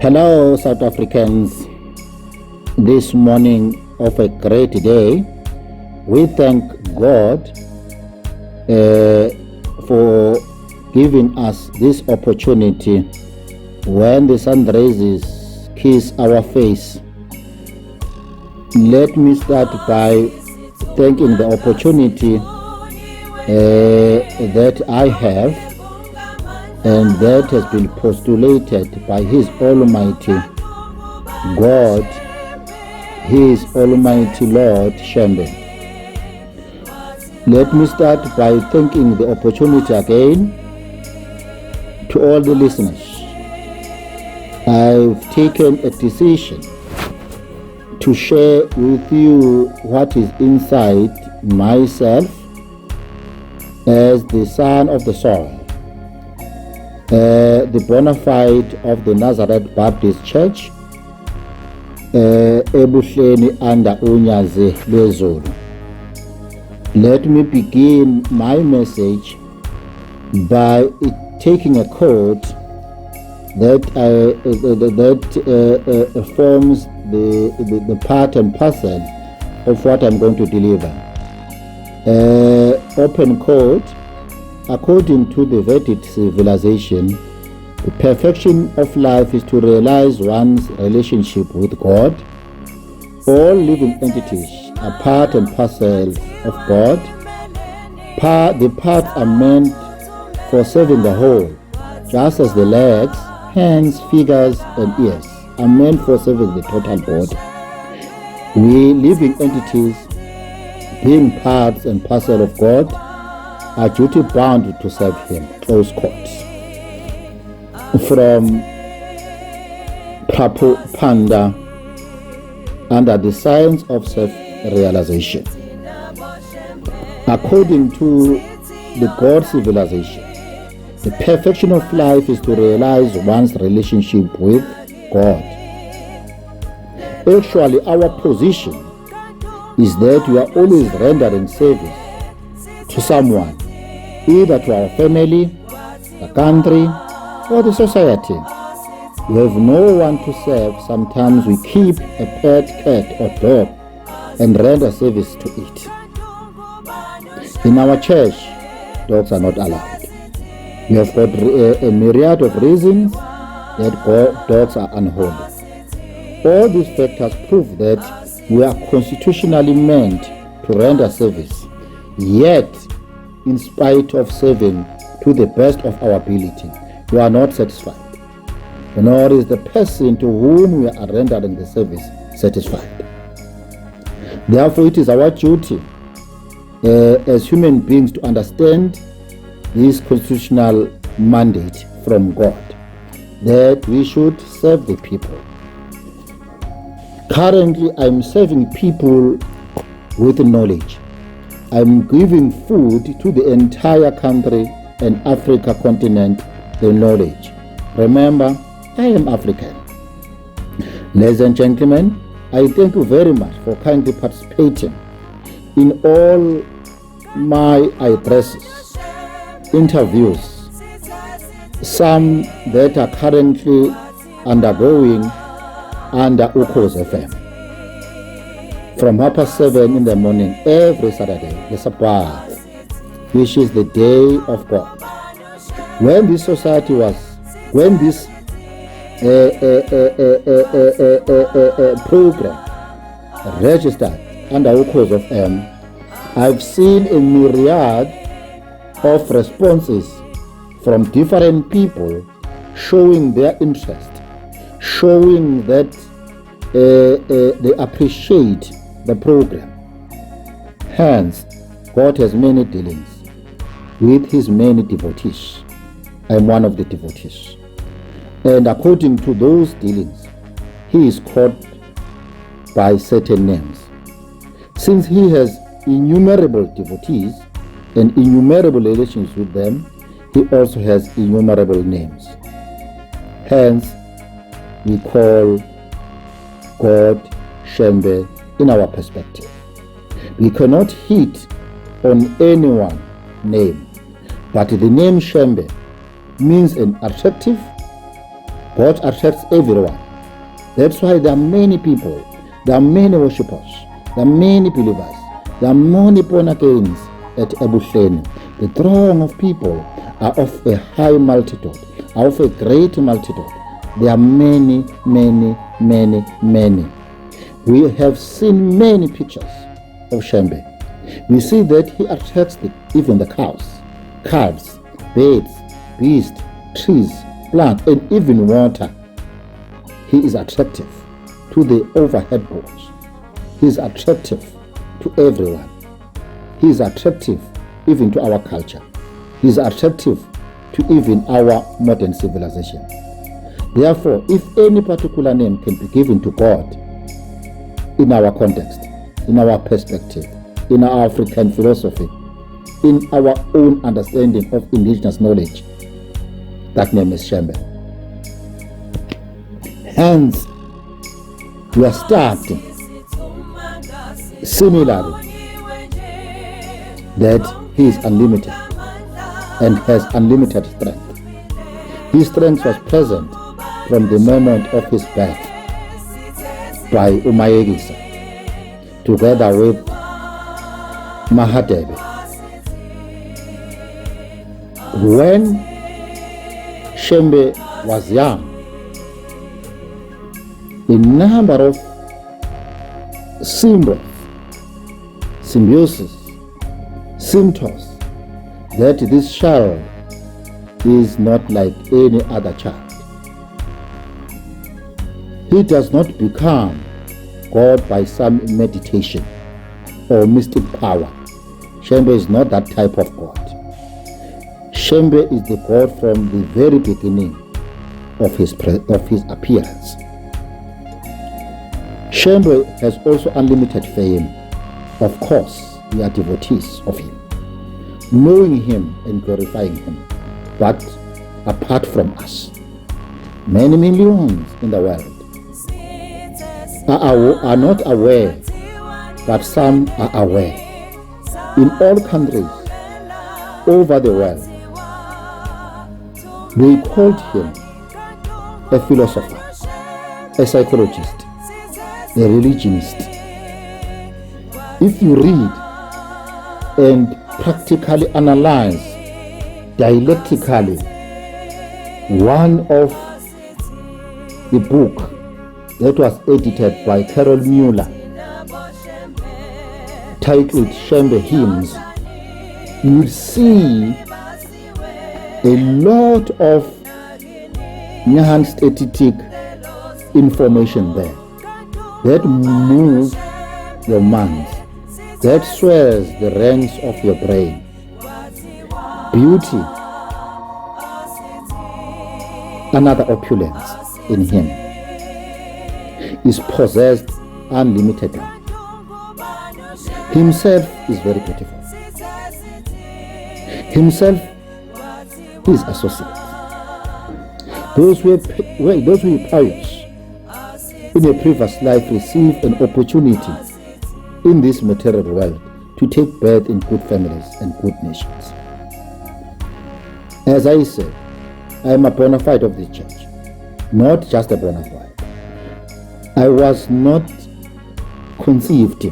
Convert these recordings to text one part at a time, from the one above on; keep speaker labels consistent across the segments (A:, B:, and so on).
A: Hello, South Africans. This morning of a great day, we thank God for giving us this opportunity. When the sun rises, kiss our face. Let me start by thanking the opportunity that I have, and that has been postulated by His Almighty God, His Almighty Lord Shembe. Let me start by thanking the opportunity again to all the listeners. I've taken a decision to share with you what is inside myself as the son of the soil, the bona fide of the Nazareth Baptist Church, ebuhleni under uNyazi. Let me begin my message by taking a quote that forms the part and parcel of what I'm going to deliver. Open quote. According to the Vedic civilization, the perfection of life is to realize one's relationship with God. All living entities are part and parcel of God. The parts are meant for serving the whole, just as the legs, hands, fingers, and ears are meant for serving the total body. We living entities, being parts and parcel of God, are duty bound to serve Him. Close quotes. From Panda under the science of self-realization. According to the God civilization, the perfection of life is to realize one's relationship with God. Actually, our position is that we are always rendering service to someone, either to our family, the country, or the society. We have no one to serve. Sometimes we keep a pet cat or dog and render service to it. In our church, dogs are not allowed. We have got a myriad of reasons that dogs are unholy. All these factors prove that we are constitutionally meant to render service. Yet, in spite of serving to the best of our ability, we are not satisfied, nor is the person to whom we are rendering the service satisfied. Therefore, it is our duty as human beings to understand this constitutional mandate from God, that we should serve the people. Currently, I'm serving people with knowledge. I'm giving food to the entire country and Africa continent, the knowledge. Remember, I am African. Ladies and gentlemen, I thank you very much for kindly participating in all my addresses, interviews, some that are currently undergoing under uKhozi FM. From 7:30 in the morning every Saturday, the Sabbath, which is the day of God. When this program registered under uKhozi FM, I've seen a myriad of responses from different people showing their interest, showing that they appreciate the program. Hence, God has many dealings with His many devotees. I am one of the devotees. And according to those dealings, He is called by certain names. Since He has innumerable devotees and innumerable relations with them, He also has innumerable names. Hence, we call God Shembe in our perspective. We cannot hit on anyone's name, but the name Shembe means an attractive, God attracts everyone. That's why there are many people, there are many worshippers, there are many believers, there are many born-agains at Ebuhleni. The throng of people are of a high multitude, are of a great multitude. There are many, many, many, many. We have seen many pictures of Shembe. We see that he attracts even the cows, calves, birds, beasts, trees, plants, and even water. He is attractive to the overhead poles. He is attractive to everyone. He is attractive even to our culture. He is attractive to even our modern civilization. Therefore, if any particular name can be given to God in our context, in our perspective, in our African philosophy, in our own understanding of indigenous knowledge, that name is Shembe. Hence, we are starting similarly that he is unlimited and has unlimited strength. His strength was present from the moment of his birth by uMayekisa, together with Mahadebe. When Shembe was young, a number of symbols, symbiosis, symptoms that this child is not like any other child. He does not become God by some meditation or mystic power. Shembe is not that type of God. Shembe is the God from the very beginning of his appearance. Shembe has also unlimited fame. Of course, we are devotees of him, knowing him and glorifying him. But apart from us, many millions in the world are not aware, but some are aware. In all countries over the world, they called him a philosopher, a psychologist, a religionist. If you read and practically analyze dialectically one of the book that was edited by Carol Mueller, titled Shembe Hyms, you will see a lot of non-statistic information there that moves your mind, that swells the ranks of your brain. Beauty, another opulence in him, is possessed unlimitedly. Himself is very beautiful. Himself, his associates, those who are pious in a previous life receive an opportunity in this material world to take birth in good families and good nations. As I said, I am a bona fide of this church, not just a bona fide. I was not conceived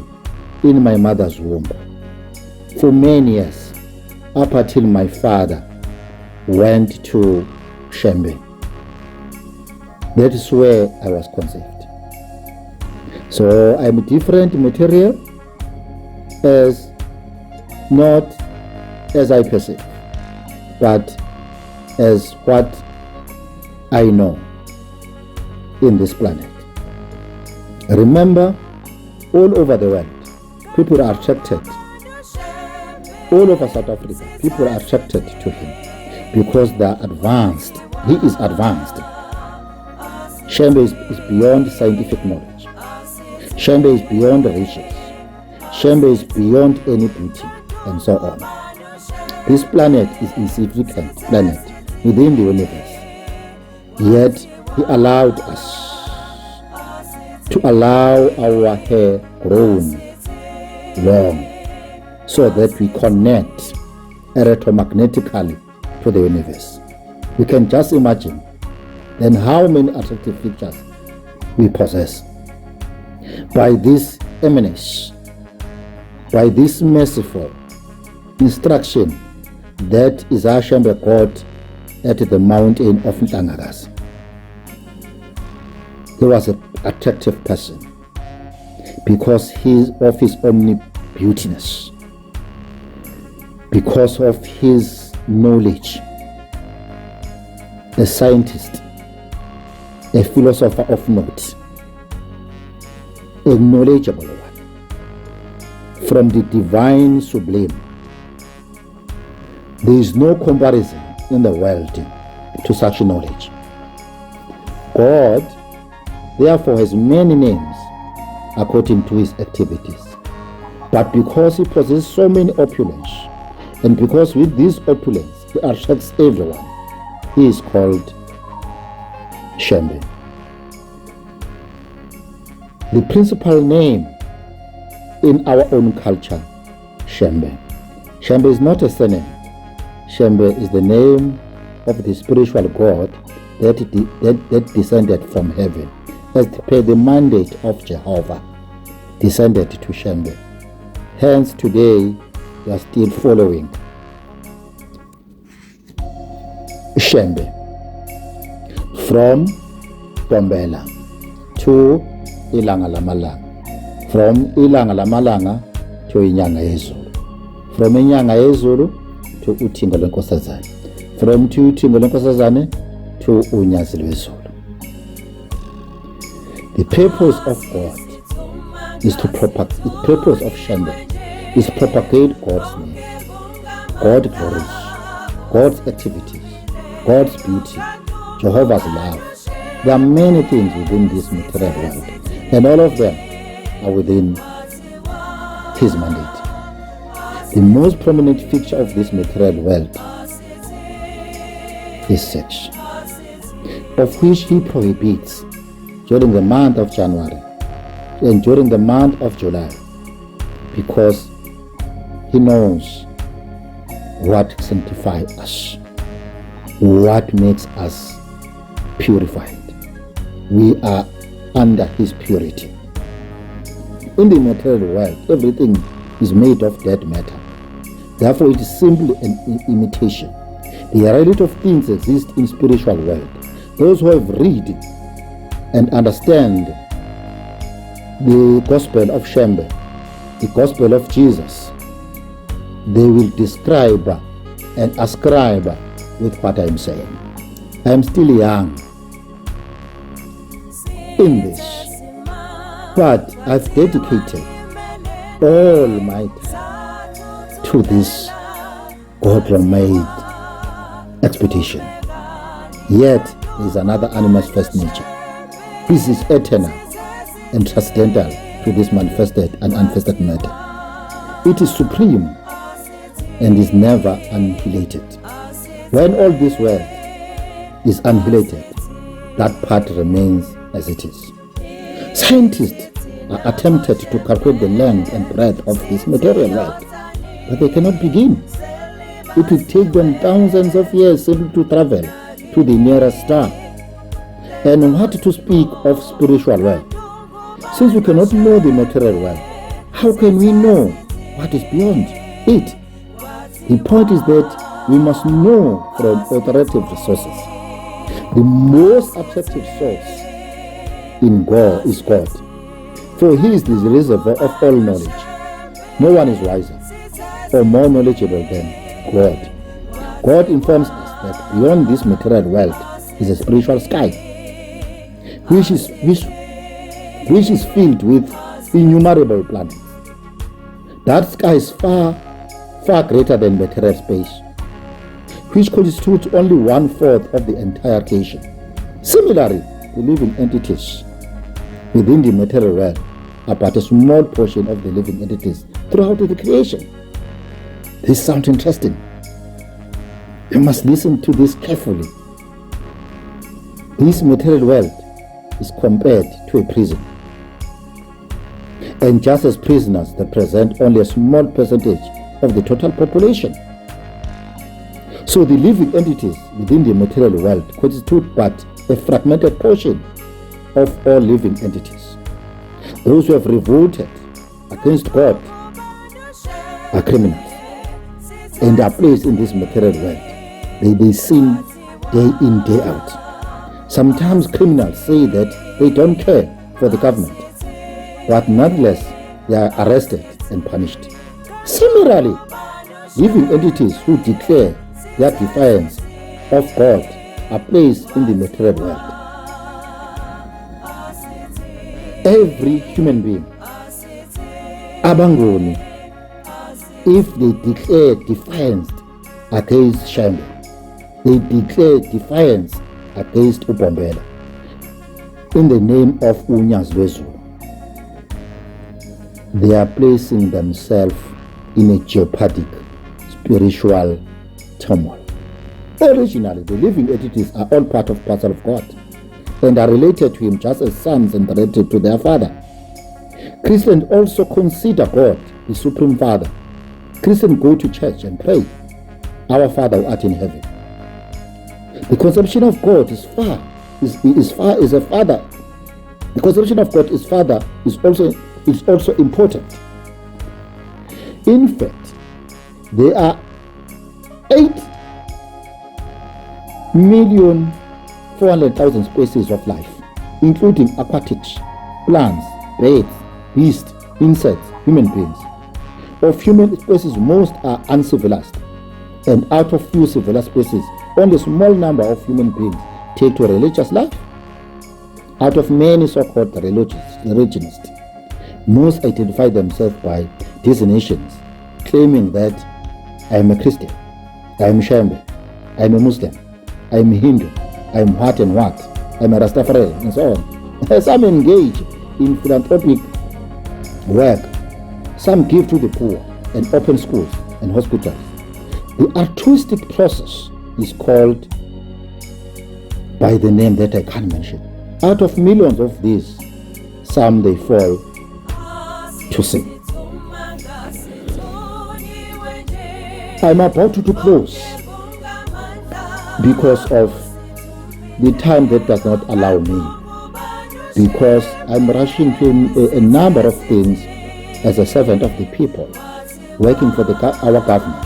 A: in my mother's womb for many years, up until my father went to Shembe. That is where I was conceived. So I'm different material, as not as I perceive, but as what I know in this planet. Remember, all over the world, people are attracted. All over South Africa, people are attracted to him because they are advanced. He is advanced. Shembe is beyond scientific knowledge. Shembe is beyond riches. Shembe is beyond any beauty, and so on. This planet is an insignificant planet within the universe. Yet he allowed us to allow our hair grown long so that we connect electromagnetically to the universe. We can just imagine then how many attractive features we possess. By this eminence, by this merciful instruction that Isaiah Shembe got at the mountain of iNyanga, he was an attractive person because of his omni-beautiness, because of his knowledge, a scientist, a philosopher of note, a knowledgeable one, from the divine sublime. There is no comparison in the world to such knowledge. God, therefore, has many names according to his activities. But because he possesses so many opulence, and because with this opulence he attracts everyone, he is called Shembe. The principal name in our own culture, Shembe. Shembe is not a surname. Shembe is the name of the spiritual God that descended from heaven, as per the mandate of Jehovah, descended to Shembe. Hence today we are still following Shembe from Bombela to iLanga Lamalanga, from iLanga Lamalanga to iNyanga Yezulu, from iNyanga Yezulu to uThingo lenkosazane, from uThingo lenkosazane to uNyazi. The purpose of God is to propagate. The purpose of Shembe is to propagate God's name, God's glory, God's activities, God's beauty, Jehovah's love. There are many things within this material world, and all of them are within his mandate. The most prominent feature of this material world is sex, of which he prohibits during the month of January and during the month of July, because he knows what sanctifies us, what makes us purified. We are under his purity. In the material world, everything is made of dead matter. Therefore, it is simply an imitation. The reality of things exists in spiritual world. Those who have read and understand the gospel of Shembe, the gospel of Jesus, they will describe and ascribe with what I am saying. I am still young in this, but I've dedicated all my time to this God-made expedition. Yet there is another animal's first nature. This is eternal and transcendental to this manifested and unmanifested matter. It is supreme and is never annihilated. When all this world is annihilated, that part remains as it is. Scientists are attempted to calculate the length and breadth of this material world, but they cannot begin. It will take them thousands of years simply to travel to the nearest star. And what to speak of spiritual world? Since we cannot know the material world, how can we know what is beyond it? The point is that we must know from authoritative resources. The most attractive source in God is God, for he is the reservoir of all knowledge. No one is wiser or more knowledgeable than God. God informs us that beyond this material world is a spiritual sky, which is filled with innumerable planets. That sky is far greater than material space, which constitutes only 1/4 of the entire creation. Similarly, the living entities within the material world are but a small portion of the living entities throughout the creation. This sounds interesting. You must listen to this carefully. This material world is compared to a prison. And just as prisoners represent only a small percentage of the total population, so the living entities within the material world constitute but a fragmented portion of all living entities. Those who have revolted against God are criminals and are placed in this material world. They sin day in, day out. Sometimes criminals say that they don't care for the government, but nonetheless they are arrested and punished. Similarly, living entities who declare their defiance of God are placed in the material world. Every human being, Nguni, if they declare defiance against Shembe, they declare defiance against uBombela in the name of uNyazi, they are placing themselves in a jeopardic spiritual turmoil. Originally, the living entities are all part of parcel of God and are related to him just as sons and related to their father. Christians also consider God the supreme father. Christians go to church and pray, "Our Father who art in heaven." The conception of God is a father. The conception of God as father is also important. In fact, there are 8,400,000 species of life, including aquatic, plants, birds, beasts, insects, human beings. Of human species, most are uncivilized, and out of few civilized species, only a small number of human beings take to a religious life. Out of many so-called religionists, most identify themselves by designations, claiming that I am a Christian, I am Shembe, I am a Muslim, I am a Hindu, I am what and what, I am a Rastafari, and so on. Some engage in philanthropic work, some give to the poor and open schools and hospitals. The artistic process is called by the name that I can't mention. Out of millions of these, some they fall to sin. I'm about to close because of the time that does not allow me, because I'm rushing to a number of things as a servant of the people, working for our government.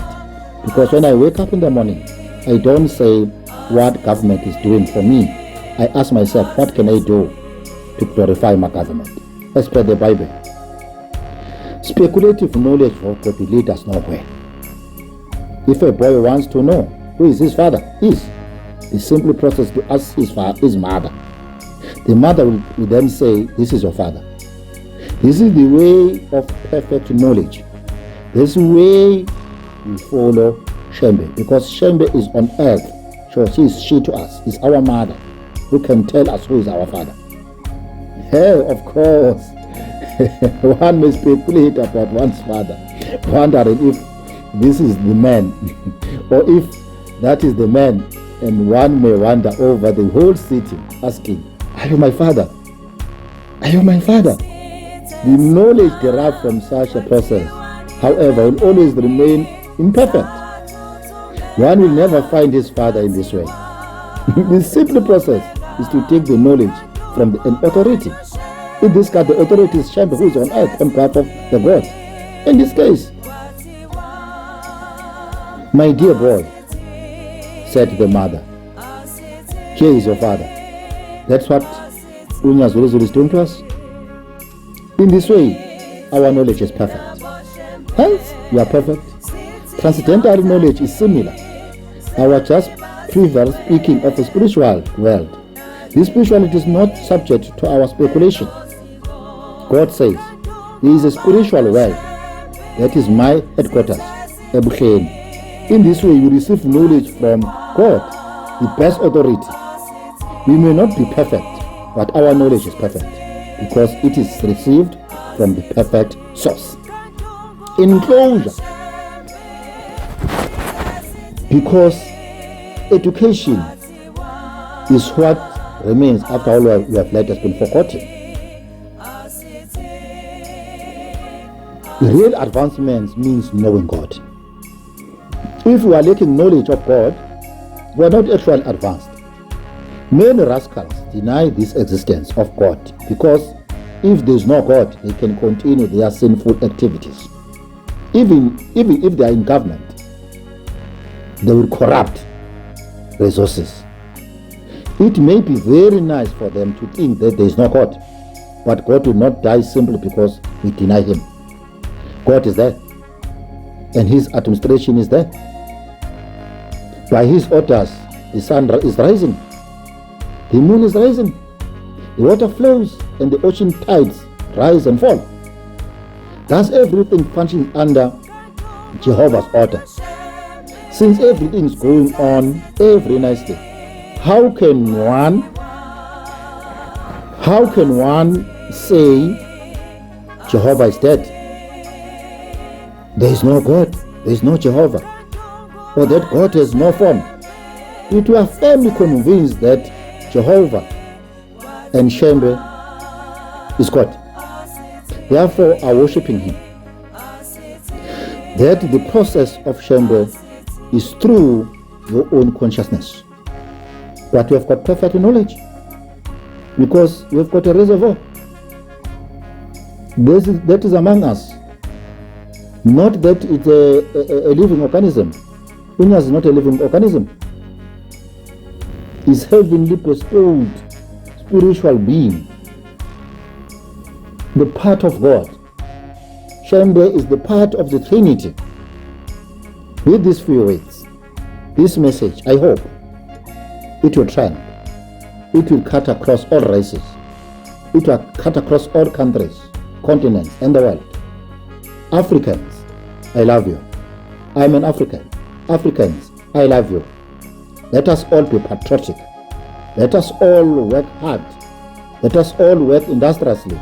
A: Because when I wake up in the morning, I don't say what government is doing for me. I ask myself, what can I do to glorify my government? As per the Bible, speculative knowledge for God will lead us nowhere. If a boy wants to know who is his father, the simple process to ask his mother. The mother will then say, "This is your father." This is the way of perfect knowledge. This is the way we follow Shembe, because Shembe is on earth. So she to us is our mother, who can tell us who is our father. Hell, of course, one may speculate about one's father, wondering if this is the man, or if that is the man, and one may wander over the whole city asking, "Are you my father? Are you my father?" The knowledge derived from such a process, however, will always remain imperfect. One will never find his father in this way. The simple process is to take the knowledge from an authority. In this case, the authority is Shembe, who is on earth and part of the God. In this case, "My dear boy," said the mother, "here is your father." That's what uNyazi is doing to us. In this way, our knowledge is perfect. Hence, we are perfect. Transcendental knowledge is similar. Our just previous speaking of a spiritual world. This spirituality is not subject to our speculation. God says, there is a spiritual world that is my headquarters, Ebukheni. In this way, you receive knowledge from God, the best authority. We may not be perfect, but our knowledge is perfect because it is received from the perfect source. In closure, because education is what remains after all we have let has been forgotten. Real advancement means knowing God. If we are lacking knowledge of God, we are not actually advanced. Many rascals deny this existence of God because if there is no God, they can continue their sinful activities. Even if they are in government, they will corrupt resources. It may be very nice for them to think that there is no God, but God will not die simply because we deny him. God is there, and his administration is there. By his orders, the sun is rising, the moon is rising, the water flows, and the ocean tides rise and fall. Thus everything functions under Jehovah's order. Since everything is going on every nice day, how can one say Jehovah is dead? There is no God, there is no Jehovah, or that God has no form. If we are firmly convinced that Jehovah and Shembe is God, therefore are worshipping him, that the process of Shembe is through your own consciousness. But you have got perfect knowledge because you have got a reservoir. That is among us. Not that it's a living organism. uNyazi is not a living organism. It's heavenly bestowed spiritual being, the part of God. Shembe is the part of the Trinity. With these few words, this message, I hope, it will trend. It will cut across all races. It will cut across all countries, continents, and the world. Africans, I love you. I'm an African. Africans, I love you. Let us all be patriotic. Let us all work hard. Let us all work industriously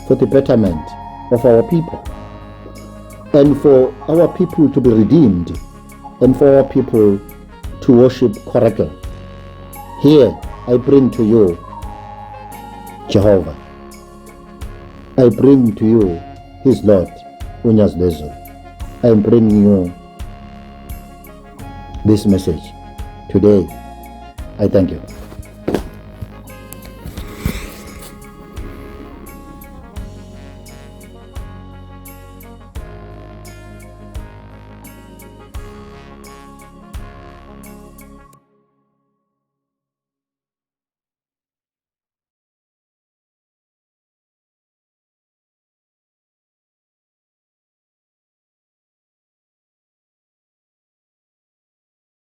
A: for the betterment of our people, and for our people to be redeemed, and for our people to worship correctly. Here I bring to you Jehovah. I bring to you his Lord, uNyazi. I am bringing you this message today. I thank you.